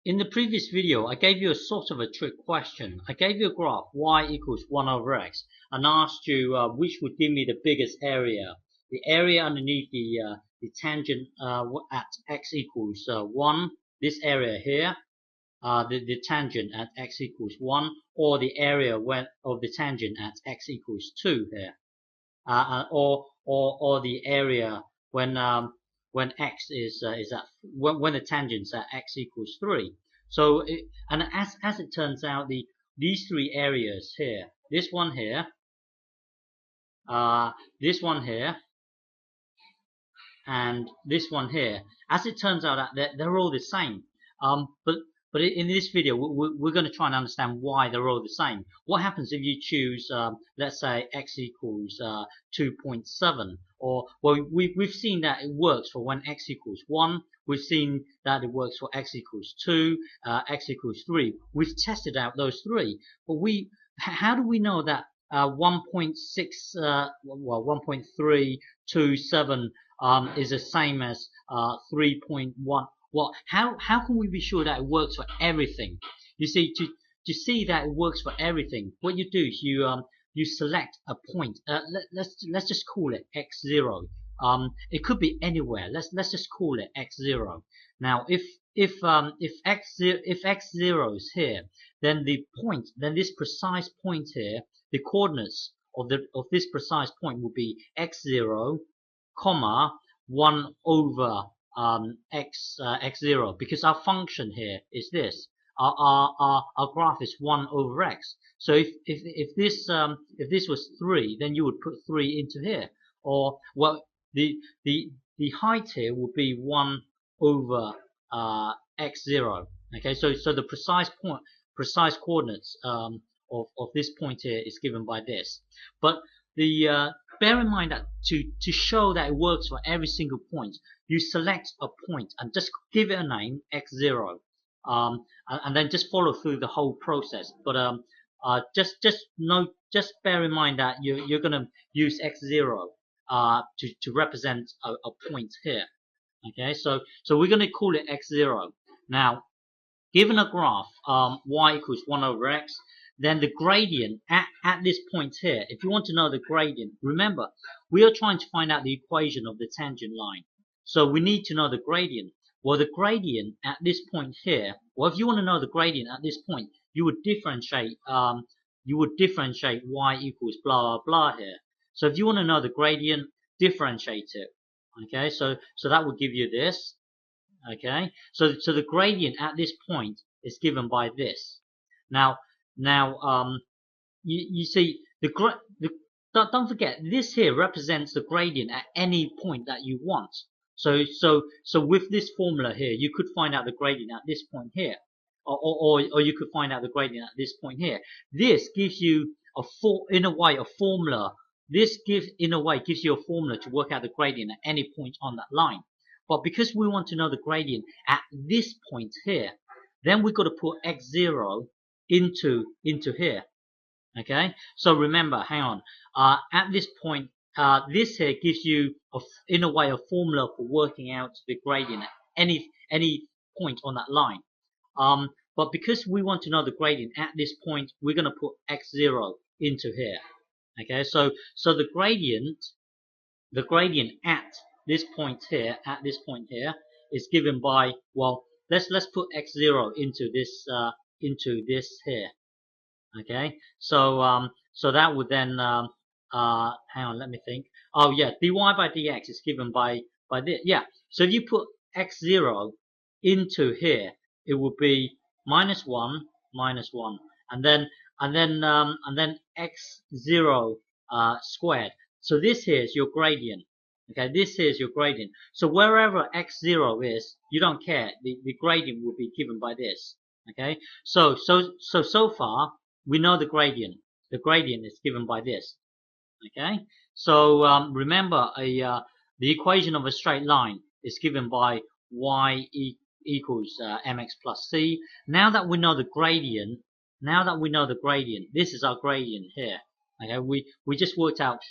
In the previous video, I gave you a sort of a trick question. I gave you a graph y equals 1 over x and asked you which would give me the biggest area. The area underneath the tangent at x equals 1, this area here, the tangent at x equals 1, or the area of the tangent at x equals 2 here, or the area when x is at when the tangent's at x equals 3. So as it turns out, these three areas here, this one here, this one here, and this one here, as it turns out that they're all the same. But in this video, we're going to try and understand why they're all the same. What happens if you choose, let's say, x equals 2.7? Or, well, we've seen that it works for when x equals 1. We've seen that it works for x equals 2, x equals 3. We've tested out those three. But how do we know that 1.327 is the same as 3.1? Well, how can we be sure that it works for everything? You see, to see that it works for everything, what you do is you select a point. Let's just call it x0. It could be anywhere. Let's just call it x0. Now, if x0 is here, then this precise point here, the coordinates of this precise point will be x0, comma 1 over x0, because our function here is this. Our graph is 1 over x. So if this was 3, then you would put 3 into here. Or, well, the height here would be 1 over x0. Okay, so the precise coordinates of this point here is given by this. But bear in mind that to show that it works for every single point, you select a point and just give it a name, x0, and then just follow through the whole process. But just bear in mind that you're going to use x0 to represent a point here. Okay, so we're going to call it x0. Now, given a graph y equals 1 over x, then the gradient at this point here, if you want to know the gradient, remember, we are trying to find out the equation of the tangent line. So we need to know the gradient. Well, the gradient at this point here, well, if you want to know the gradient at this point, you would differentiate y equals blah, blah, blah here. So if you want to know the gradient, differentiate it. Okay, so that would give you this. Okay, so the gradient at this point is given by this. Now, you see don't forget, this here represents the gradient at any point that you want. So with this formula here, you could find out the gradient at this point here, or you could find out the gradient at this point here. This gives you in a way a formula. This gives you a formula to work out the gradient at any point on that line. But because we want to know the gradient at this point here, then we've got to put x0 into here. Okay, so remember, hang on, at this point, this here gives you in a way a formula for working out the gradient at any point on that line. But because we want to know the gradient at this point, we're going to put x0 into here. Okay, so the gradient at this point here is given by, well, let's put x0 into this here. Okay, so that would then hang on, let me think. Oh yeah, dy by dx is given by this. Yeah, so if you put x0 into here, it would be minus 1, and then x0 squared. So this here is your gradient. Okay, this here is your gradient. So wherever x0 is, you don't care. The gradient will be given by this. Okay, so far we know the gradient. The gradient is given by this. Okay, so remember, the equation of a straight line is given by y equals mx plus c. Now that we know the gradient, this is our gradient here. Okay, we just worked out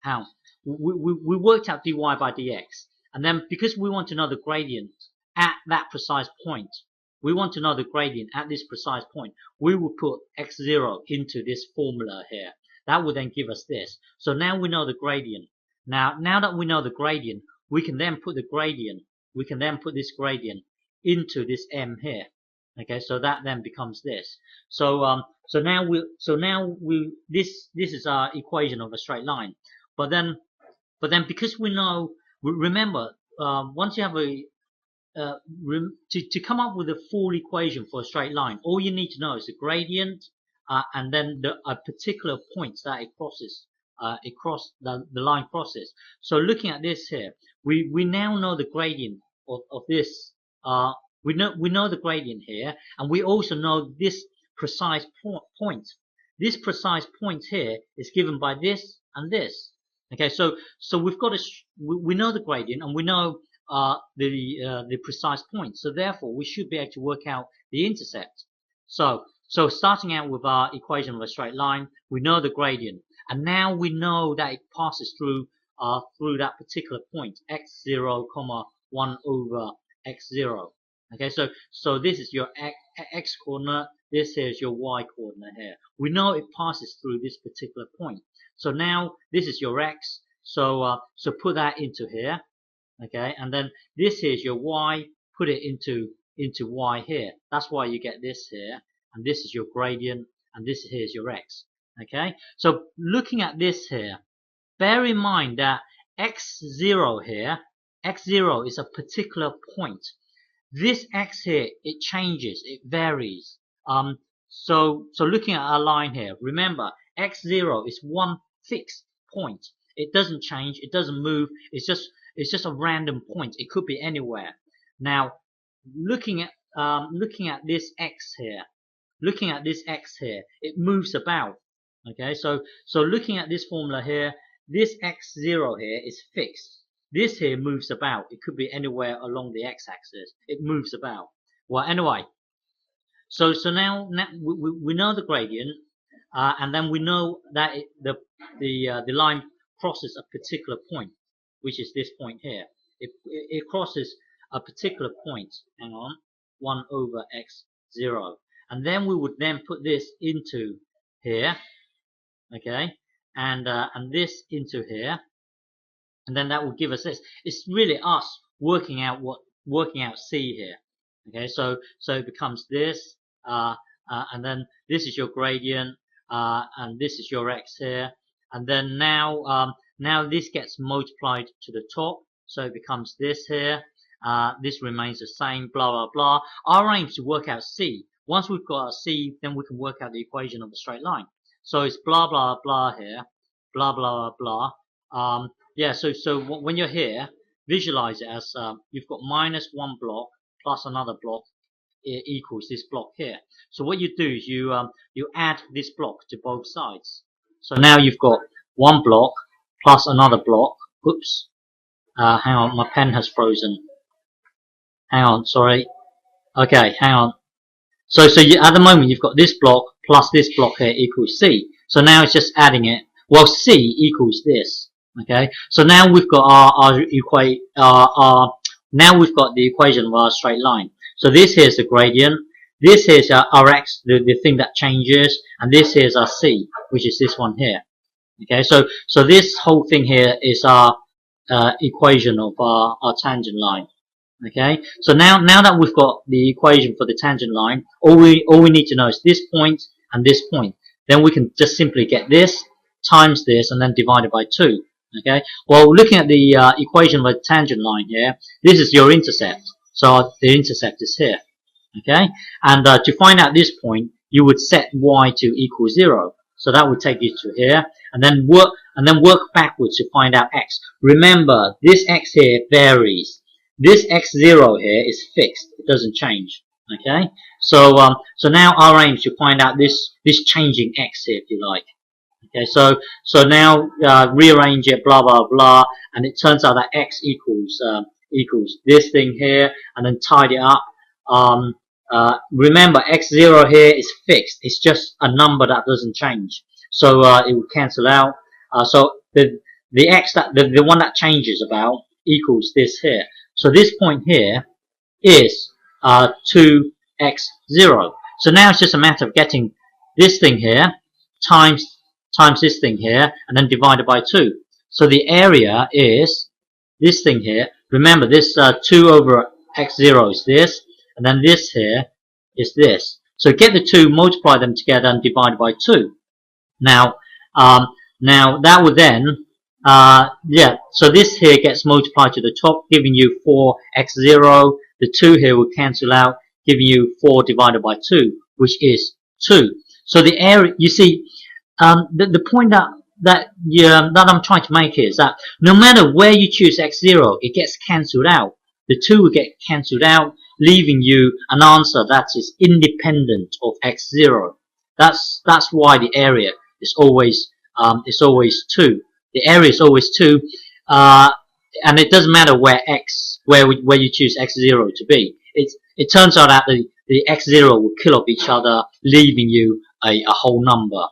how we worked out dy by dx, and then because we want to know the gradient at that precise point, we want to know the gradient at this precise point, we will put x0 into this formula here. That will then give us this. So now we know the gradient. Now that we know the gradient, we can then put the gradient, we can then put this gradient into this m here. Okay, so that then becomes this. So now this is our equation of a straight line. But then because we know, remember, once you have to come up with a full equation for a straight line, all you need to know is the gradient and then a particular points that it crosses, the line crosses. So looking at this here, we now know the gradient of this. We know the gradient here, and we also know this precise point. This precise point here is given by this and this. Okay, so we've got we know the gradient, and we know the precise point. So therefore, we should be able to work out the intercept. So starting out with our equation of a straight line, we know the gradient, and now we know that it passes through that particular point, x0, 1 over x0. Okay, so this is your x coordinate. This here is your y coordinate here. We know it passes through this particular point. So now this is your x. So put that into here. Okay, and then this here is your y. Put it into y here. That's why you get this here, and this is your gradient, and this here is your x. Okay, so looking at this here, bear in mind that x0 here, x0 is a particular point. This x here, it changes, it varies. So looking at our line here, remember x0 is one fixed point. It doesn't change, it doesn't move. It's just a random point. It could be anywhere. Now, looking at this x here, it moves about. Okay, so looking at this formula here, this x0 here is fixed. This here moves about. It could be anywhere along the x-axis. It moves about. Well, anyway, so now we know the gradient, and then we know that the line crosses a particular point, which is this point here. It crosses a particular point. Hang on, 1 over x0, and then we would then put this into here. Okay, and this into here. And then that will give us this. It's really us working out C here. Okay, so it becomes this, and then this is your gradient, and this is your x here, and then now this gets multiplied to the top, so it becomes this here. This remains the same. Blah blah blah. Our aim is to work out C. Once we've got our C, then we can work out the equation of the straight line. So it's blah blah blah here, blah blah blah. Yeah, so when you're here, visualize it as you've got minus one block plus another block equals this block here. So what you do is you add this block to both sides. So now you've got one block plus another block. Oops, hang on, my pen has frozen. Hang on, sorry. Okay, hang on. So at the moment you've got this block plus this block here equals C. So now it's just adding it. Well, C equals this. Okay, so now we've got now we've got the equation of our straight line. So this here's the gradient, this here's our x, the thing that changes, and this here's our C, which is this one here. Okay, so this whole thing here is our equation of our tangent line. Okay, so now that we've got the equation for the tangent line, all we need to know is this point and this point. Then we can just simply get this times this and then divide it by 2. Okay, well, looking at the equation of a tangent line here, this is your intercept. So the intercept is here. Okay, and to find out this point, you would set y to equal 0. So that would take you to here, and then work backwards to find out x. Remember, this x here varies. This x0 here is fixed; it doesn't change. Okay, so now our aim is to find out this changing x here, if you like. Okay, so now rearrange it, blah blah blah, and it turns out that x equals this thing here, and then tidy it up. Remember, x0 here is fixed; it's just a number that doesn't change, so it will cancel out. So the x the one that changes about equals this here. So this point here is 2 x0. So now it's just a matter of getting this thing here times this thing here, and then divided by 2. So the area is this thing here. Remember, this 2 over x0 is this, and then this here is this. So get the 2, multiply them together, and divide by 2. Now that would then, so this here gets multiplied to the top, giving you 4x0. The 2 here will cancel out, giving you 4 divided by 2, which is 2. So the area, you see, the point that I'm trying to make is that no matter where you choose x0, it gets cancelled out. The 2 will get cancelled out, leaving you an answer that is independent of x0. That's why the area is always 2. The area is always 2, and it doesn't matter where you choose x0 to be. It turns out that the x0 will kill off each other, leaving you a whole number.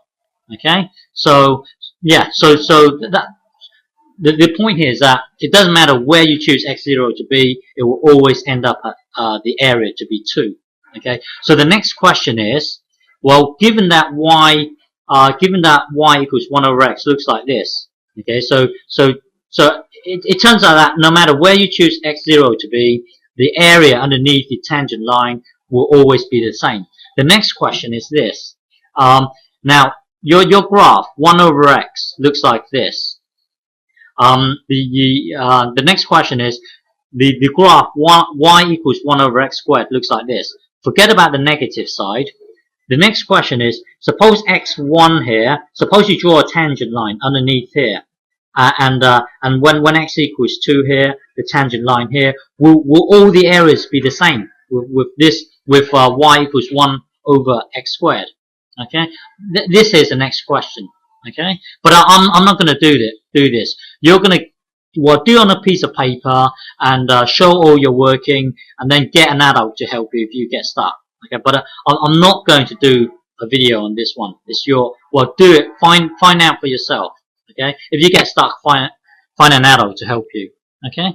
Okay, so yeah, so that the point here is that it doesn't matter where you choose x0 to be, it will always end up at the area to be 2. Okay, so the next question is, well, given that y equals 1 over x looks like this. Okay, so it turns out that no matter where you choose x0 to be, the area underneath the tangent line will always be the same. The next question is this. Now, your graph 1 over x looks like this. The next question is the graph y equals 1 over x squared looks like this. Forget about the negative side. The next question is, suppose x1 here, suppose you draw a tangent line underneath here, and when x equals 2 here, the tangent line here, will all the areas be the same with y equals 1 over x squared? Okay, this is the next question. Okay, but I'm not going to do this. You're going to do on a piece of paper and show all your working, and then get an adult to help you if you get stuck. Okay, but I'm not going to do a video on this one. It's do it. Find out for yourself. Okay, if you get stuck, find an adult to help you. Okay.